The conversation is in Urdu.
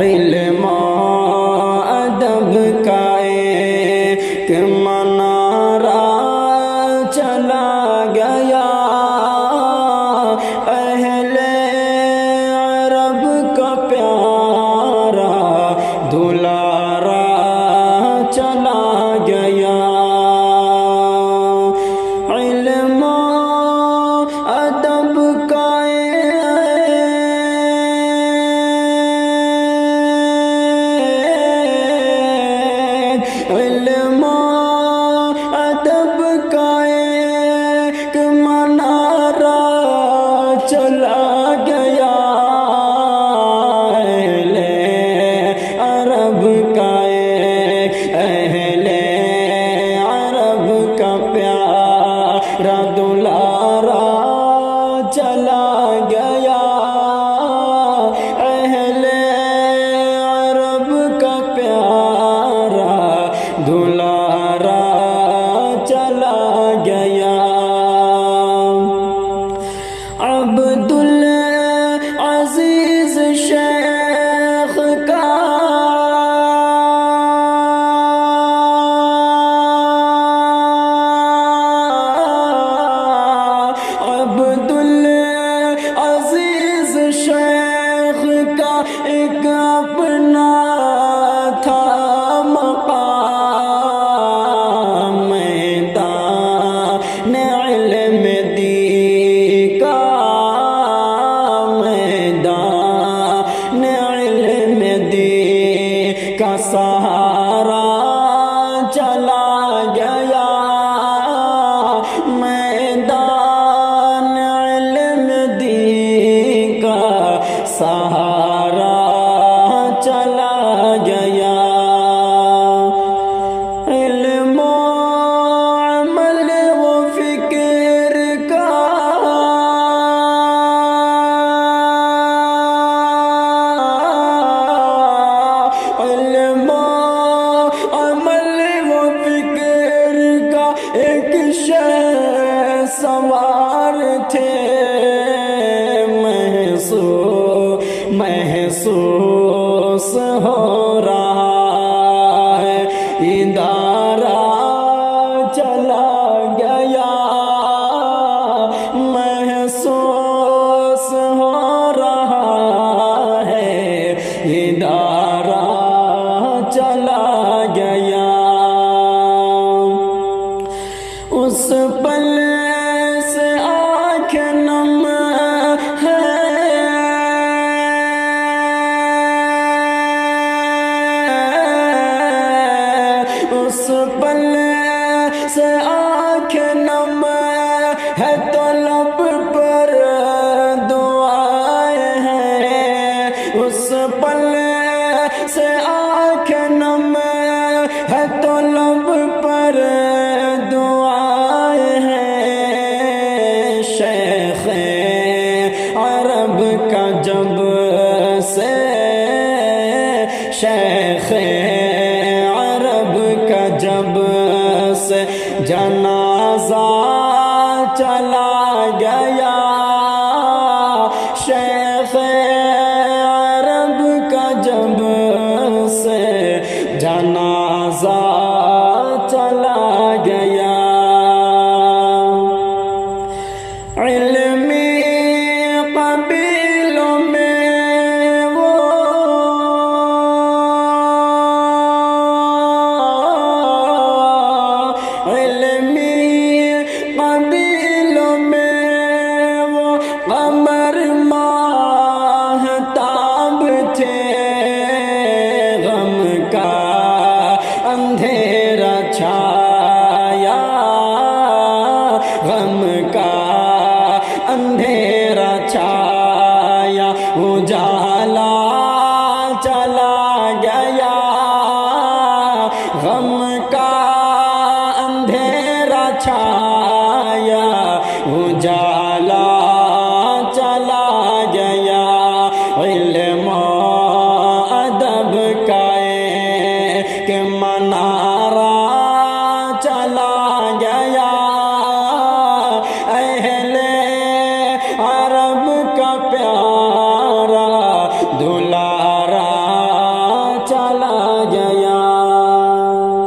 علم و ادب کا ایک منارہ چلا گیا، اہل عرب کا پیارا دلارا چلا گیا۔ علم و ادب کا علم و ادب کا ایک منارہ چلا گیا، اہل عرب کا ایک اہل عرب کا پیارا دلارا چلا گیا، اہل عرب کا پیارا دلارا چلا گیا۔ عبد العزیز شیخ کا عبد العزیز شیخ کا ایک اپنا تھا مقام، میدان علم دی کا میدان علم دی کا سہارا چلا گیا، میدان علم دی کا سہارا چلا گیا۔ علم و عمل و فکر کا علم و عمل و فکر کا ایک شہ سوار تھے، محسوس ہو رہا ہے ادارہ چلا گیا، محسوس ہو رہا ہے ادارہ چلا گیا۔ اس پل سے آنکھ نم ہے، اس پل سے آنکھ نم ہے تو لب پر دعائیں ہیں، اس پل سے آنکھ نم ہے تو لب پر دعائیں ہیں، شیخ عرب کا جب سے شیخ عرب کا جب سے جنازہ چلا گیا، شیخ عرب کا جب سے جنازہ چلا گیا۔ علمی قبیلوں میں وہ علمی قبیلوں میں وہ قمر ماہتاب تھے، غم کا اندھیرا چھایا، غم کا اندھیرا چھایا، اجالا چلا گیا، غم کا اندھیرا چھایا، اجالا چلا گیا۔ علم و ادب کا ایک منارہ چلا گیا، اہل عرب کا پیارا دلارا